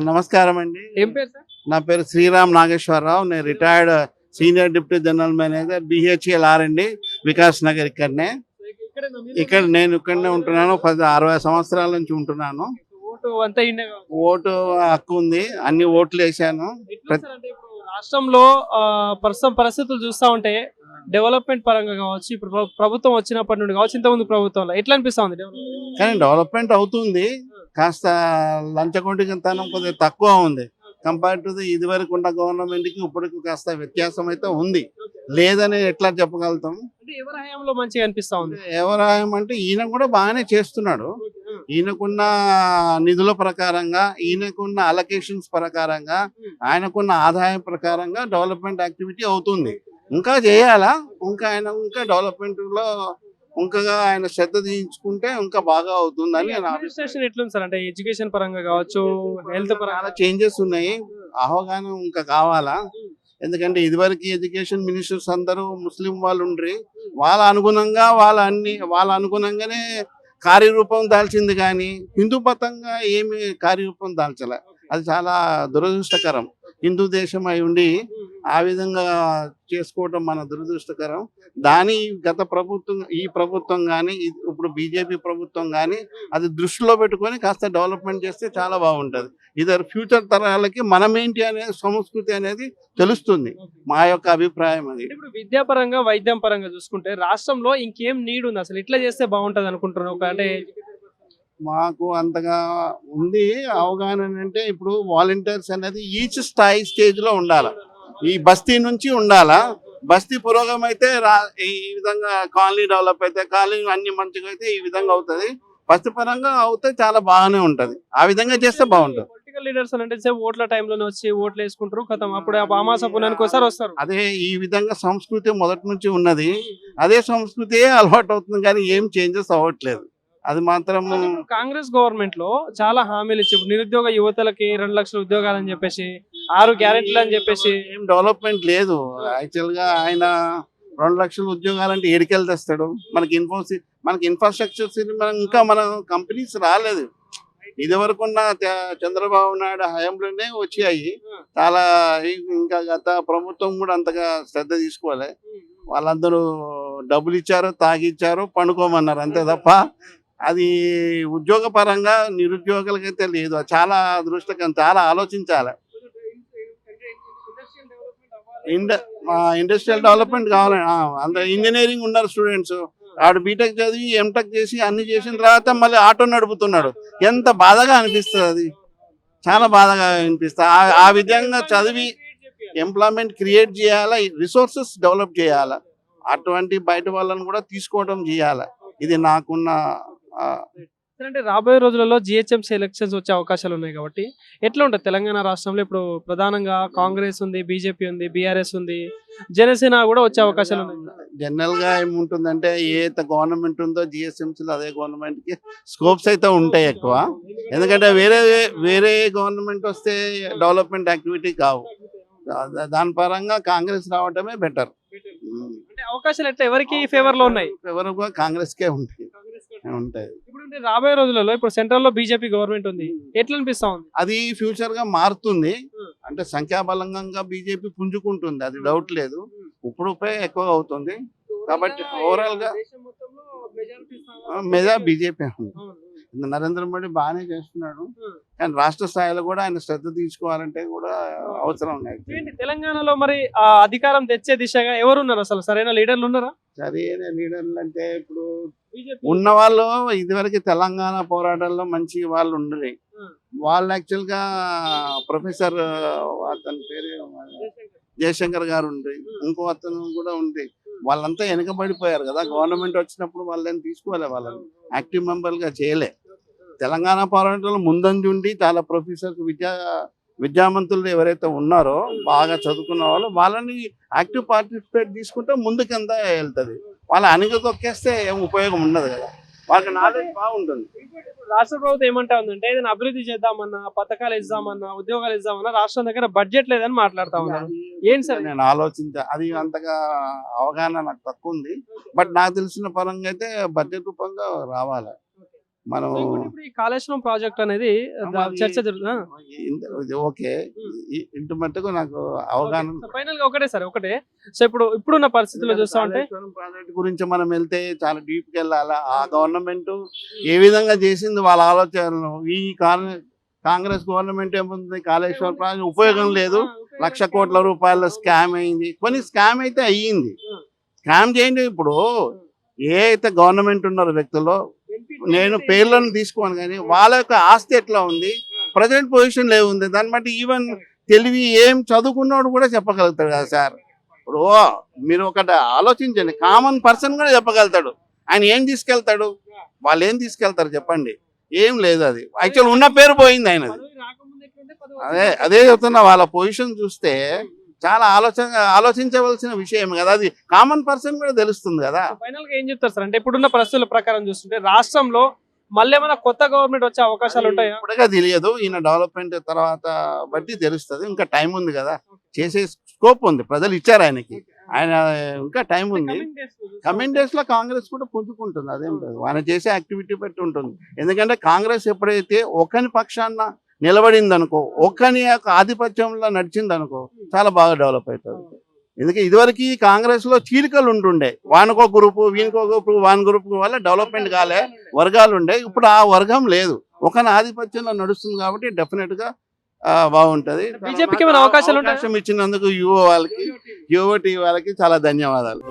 నమస్కారం అండి. ఏం పేరు సార్? నా పేరు శ్రీరామ్ నాగేశ్వరరావు. నేను retired senior deputy general manager BHEL అండి, వికాస్ నగర్. ఇక్కడనే ఇక్కడనే ఉంటున్నాను. 60 సంవత్సరాల నుంచి ఉంటున్నాను. ఓటు అంతా ఈయనే కావచ్చు. ఓటు హక్కు ఉంది, అన్ని ఓట్లు వేసాను. ఎట్లా సార్ అంటే ఇప్పుడు రాష్ట్రంలో ప్రస్తుతం పరిస్థితులు చూస్తా ఉంటే డెవలప్మెంట్ పరంగా కావచ్చు, ఇప్పుడు ప్రభుత్వం వచ్చినప్పటి నుండి కావచ్చు, ఇంతకుముందు ప్రభుత్వంలో ఎట్లా అనిపిస్తా ఉంది డెవలప్మెంట్? కానీ డెవలప్మెంట్ అవుతుంది. కాస్త లంచగొండితనం కొద్దిగా తక్కువ ఉంది కంపేర్ టు ఇది వరకు ఉన్న గవర్నమెంట్కి ఇప్పటికి కాస్త వ్యత్యాసం అయితే ఉంది. లేదని ఎట్లా చెప్పగలుగుతాం? అంటే ఎవరి హయాంలో మంచిగా అనిపిస్తా ఉంది? ఎవరాయం అంటే ఈయన కూడా బాగానే చేస్తున్నాడు. ఈయనకున్న నిధుల ప్రకారంగా, ఈయనకున్న అలొకేషన్స్ ప్రకారంగా, ఆయనకున్న ఆదాయం ప్రకారంగా డెవలప్మెంట్ యాక్టివిటీ అవుతుంది. ఇంకా చేయాలా, ఇంకా డెవలప్మెంట్ లో ఇంకా ఆయన శ్రద్ధ తీయించుకుంటే ఇంకా బాగా అవుతుందని నా అడ్మినిస్ట్రేషన్ ఎట్లుంది సార్? అంటే ఎడ్యుకేషన్ పరంగా కావచ్చు, హెల్త్ పరంగా చాలా చేంజెస్ ఉన్నాయి. అవగాహన ఇంకా కావాలా. ఎందుకంటే ఇదివరకు ఎడ్యుకేషన్ మినిస్టర్స్ అందరూ ముస్లిం వాళ్ళు ఉండ్రి, వాళ్ళ అనుగుణంగానే కార్యరూపం దాల్చింది. కానీ హిందూ పతంగా ఏమి కార్యరూపం దాల్చలే. అది చాలా దురదృష్టకరం. హిందూ దేశం అయి ఉండి ఆ విధంగా చేసుకోవటం మన దురదృష్టకరం. గత ప్రభుత్వం, ఈ ప్రభుత్వం కానీ, ఇప్పుడు బీజేపీ ప్రభుత్వం కానీ అది దృష్టిలో పెట్టుకొని కాస్త డెవలప్మెంట్ చేస్తే చాలా బాగుంటుంది. ఫ్యూచర్ తరాలకి మనమేంటి అనే సంస్కృతి అనేది తెలుస్తుంది. మా యొక్క అభిప్రాయం అది. ఇప్పుడు విద్యాపరంగా, వైద్యం పరంగా చూసుకుంటే రాష్ట్రంలో ఇంకేం నీడ్ ఉంది అసలు? ఇట్లా చేస్తే బాగుంటది అనుకుంటున్నాను. అంటే మాకు అంతగా ఉంది అవగాహన. అంటే ఇప్పుడు వాలంటీర్స్ అనేది ఈచ్ స్టేజ్ లో ఉండాలి. ఈ బస్తీ నుంచి ఉండాలా. బస్తీ పురోగం అయితే ఈ విధంగా కాలనీ డెవలప్ అయితే, కాలనీ అన్ని మంచిగా అయితే ఈ విధంగా అవుతుంది. బస్తీ పరంగా అవుతే చాలా బాగానే ఉంటది. ఆ విధంగా చేస్తే బాగుంటుంది. పొలిటికల్ లీడర్స్ అంటే ఓట్ల టైంలోనే వచ్చి ఓట్లు వేసుకుంటారు, కథం అప్పుడు అమాస పుణ్యానికి ఒకసారి వస్తారు. అదే ఈ విధంగా సంస్కృతి మొదటి నుంచి ఉన్నది. అదే సంస్కృతి అలవాటు అవుతుంది, కానీ ఏం చేంజెస్ అవ్వట్లేదు. అది మాత్రం కాంగ్రెస్ గవర్నమెంట్ లో చాలా హామీలు ఇచ్చి నిరుద్యోగ యువతలకి 2 లక్షల ఉద్యోగాలు అని చెప్పేసి, 6 గ్యారెంటీలు అని చెప్పేసి ఏం డెవలప్మెంట్ లేదు. యాక్చువల్ గా ఆయన 2 లక్షల ఉద్యోగాలంటే ఏడికెళ్ళి తెస్తాడు? మనకి ఇన్ఫ్రాస్ట్రక్చర్స్ ఇంకా మన కంపెనీస్ రాలేదు. ఇది వరకు ఉన్న చంద్రబాబు నాయుడు హయాంలోనే వచ్చాయి చాలా. ఇంకా గత ప్రభుత్వం కూడా అంతగా శ్రద్ధ తీసుకోవాలి. వాళ్ళందరూ డబ్బులు ఇచ్చారు, తాగిచ్చారు, పండుకోమన్నారు, అంతే తప్ప అది ఉద్యోగ పరంగా నిరుద్యోగులకైతే లేదు. చాలా అదృష్టకరం. చాలా ఆలోచించాలి. ఇండస్ట్రియల్ డెవలప్మెంట్ కావాలి. అంత ఇంజనీరింగ్ ఉన్నారు స్టూడెంట్స్, ఆడు బీటెక్ చదివి ఎంటెక్ చేసి అన్ని చేసిన తర్వాత మళ్ళీ ఆటో నడుపుతున్నాడు. ఎంత బాధగా అనిపిస్తుంది. అది చాలా బాధగా అనిపిస్తుంది. ఆ విధంగా చదివి ఎంప్లాయ్మెంట్ క్రియేట్ చేయాలా, రిసోర్సెస్ డెవలప్ చేయాలా, అటువంటి బయట వాళ్ళని కూడా తీసుకోవడం చేయాలి. ఇది నాకున్న అంటే రాబోయే రోజులలో GHMC ఎలక్షన్స్ వచ్చే అవకాశాలు ఉన్నాయి కాబట్టి ఎట్లా ఉంటుంది తెలంగాణ రాష్ట్రంలో? ఇప్పుడు ప్రధానంగా కాంగ్రెస్ ఉంది, బీజేపీ ఉంది, BRS ఉంది, జనసేన కూడా వచ్చే అవకాశాలు ఉన్నాయి. జనరల్ గా ఏముంటుందంటే ఏ గవర్నమెంట్ ఉందో GHMCలో అదే గవర్నమెంట్ కి స్కోప్స్ అయితే ఉంటాయి ఎక్కువ. ఎందుకంటే వేరే గవర్నమెంట్ వస్తే డెవలప్మెంట్ యాక్టివిటీ కావు. దాని పరంగా కాంగ్రెస్ రావటమే బెటర్. అంటే అవకాశాలు ఎట్లా ఎవరికి ఫేవర్ లో ఉన్నాయి? ఫేవర్ గా కాంగ్రెస్ కే ఉంటాయి. ఇప్పుడు రాబోయే రోజులలో ఇప్పుడు సెంట్రల్ లో బీజేపీ గవర్నమెంట్ ఉంది, ఎట్లా అనిపిస్తా ఉంది? అది ఫ్యూచర్ గా మారుతుంది. అంటే సంఖ్యాబలంగా బీజేపీ పుంజుకుంటుంది, అది డౌట్ లేదు. ఇప్పుడు ఎక్కువ అవుతుంది కాబట్టి ఓవరాల్ గా బీజేపీ ఉంది. నరేంద్ర మోడీ బాగానే చేస్తున్నాడు, కానీ రాష్ట్ర స్థాయిలో కూడా ఆయన శ్రద్ధ తీసుకోవాలంటే కూడా అవసరం. తెలంగాణలో మరి అధికారం తెచ్చే దిశగా ఎవరు ఉన్నారు? అసలు సరైన లీడర్లు ఉన్నారా? సరైన లీడర్లు అంటే ఇప్పుడు ఉన్న వాళ్ళు ఇదివరకు తెలంగాణ పోరాటాల్లో మంచి వాళ్ళు ఉండరు. వాళ్ళు యాక్చువల్ గా ప్రొఫెసర్, అతని పేరు జయశంకర్ గారు ఉండ్రి, ఇంకో అతను కూడా ఉంది. వాళ్ళంతా వెనకబడిపోయారు కదా. గవర్నమెంట్ వచ్చినప్పుడు వాళ్ళని తీసుకోవాలి, వాళ్ళని యాక్టివ్ మెంబర్ గా చేయలే. తెలంగాణ పోరాటంలో ముందంజుండి చాలా ప్రొఫెసర్స్, విద్యావంతులు ఎవరైతే ఉన్నారో బాగా చదువుకున్న వాళ్ళు, వాళ్ళని యాక్టివ్ పార్టిసిపేట్ తీసుకుంటే ముందుకెంత వెళ్తుంది. వాళ్ళ అణిగ తొక్కేస్తే ఏం ఉపయోగం ఉండదు కదా. వాళ్ళకి నాలెడ్జ్ బాగుంటుంది. రాష్ట్ర ప్రభుత్వం ఏమంటా ఉందంటే ఏదైనా అభివృద్ధి చేద్దామన్నా, పథకాలు ఇద్దామన్నా, ఉద్యోగాలు ఇద్దామన్నా రాష్ట్రం దగ్గర బడ్జెట్ లేదని మాట్లాడుతా ఉన్నారు. ఏంటి సార్? నేను అది అంతగా అవగాహన నాకు తక్కువ ఉంది. బట్ నాకు తెలిసిన పరంగా అయితే బడ్జెట్ రూపంగా రావాలి. మనం ఇప్పుడు ఈ కాళేశ్వరం ప్రాజెక్ట్ అనేది చర్చ జరుగుతుంది. ఓకే, ఇంటి మట్టుకు నాకు అవగాహన. ఫైనల్ గా ఒకటే సార్, ఒకటే. సో ఇప్పుడున్న పరిస్థితుల్లో చూస్తా ఉంటే కాళేశ్వరం ప్రాజెక్ట్ గురించి మనం వెళ్తే చాలా డీప్ కి వెళ్ళాలా. ఆ గవర్నమెంట్ ఏ విధంగా చేసింది వాళ్ళ ఆలోచనలు. ఈ కాంగ్రెస్ గవర్నమెంట్ ఏముంది, కాళేశ్వరం ప్రాజెక్ట్ ఉపయోగం లేదు, 1,00,000 కోట్ల రూపాయల స్కామ్ అయింది. కొన్ని స్కామ్ అయితే అయ్యింది. స్కామ్ చేయండి. ఇప్పుడు ఏ అయితే గవర్నమెంట్ ఉన్నారో వ్యక్తుల్లో నేను పేర్లను తీసుకోను, కానీ వాళ్ళ యొక్క ఆస్తి ఎట్లా ఉంది, ప్రజెంట్ పొజిషన్ ఏముంది, దాన్ని బట్టి ఈవెన్ తెలివి ఏం చదువుకున్నాడు కూడా చెప్పగలుగుతాడు కదా సార్. ఇప్పుడు మీరు ఒకటి ఆలోచించండి, కామన్ పర్సన్ కూడా చెప్పగలుగుతాడు. ఆయన ఏం తీసుకెళ్తాడు, వాళ్ళు ఏం తీసుకెళ్తారు చెప్పండి. ఏం లేదు. అది యాక్చువల్ ఉన్న పేరు పోయింది ఆయనది. అదే చెప్తున్నా, వాళ్ళ పొజిషన్ చూస్తే చాలా ఆలోచించవలసిన విషయం కదా. అది కామన్ పర్సన్ కూడా తెలుస్తుంది కదా. ఫైనల్ గా ఏం చెప్తారు సార్, అంటే ఇప్పుడున్న పరిస్థితుల ప్రకారం చూస్తుంటే రాష్ట్రంలో మళ్ళీ ఏమైనా కొత్త గవర్నమెంట్ వచ్చే అవకాశాలు ఉంటాయా? ఇప్పుడుగా తెలియదు, ఈయన డెవలప్మెంట్ తర్వాత బట్టి తెలుస్తుంది. ఇంకా టైం ఉంది కదా, చేసే స్కోప్ ఉంది, ప్రజలు ఇచ్చారు ఆయనకి. ఆయన ఇంకా టైం ఉంది. కమింగ్ డేస్ లో కాంగ్రెస్ కూడా పుంజుకుంటుంది, అదేం లేదు. ఆయన చేసే యాక్టివిటీ బట్టి ఉంటుంది. ఎందుకంటే కాంగ్రెస్ ఎప్పుడైతే ఒకని పక్షాన నిలబడింది అనుకో, ఒక్కని యొక్క ఆధిపత్యంలో నడిచింది అనుకో, చాలా బాగా డెవలప్ అవుతుంది. ఎందుకంటే ఇదివరకు కాంగ్రెస్ లో చీలికలు ఉంటుండే, వానికో గ్రూపు, వీనికో గ్రూపు, వాని గ్రూప్ వల్ల డెవలప్మెంట్ కాలే, వర్గాలు ఉండే. ఇప్పుడు ఆ వర్గం లేదు, ఒకని ఆధిపత్యంలో నడుస్తుంది. కాబట్టి డెఫినెట్ గా బాగుంటది. బీజేపీకి ఏమైనా అవకాశాలు ఇచ్చినందుకు యువ టీవీ వాళ్ళకి చాలా ధన్యవాదాలు.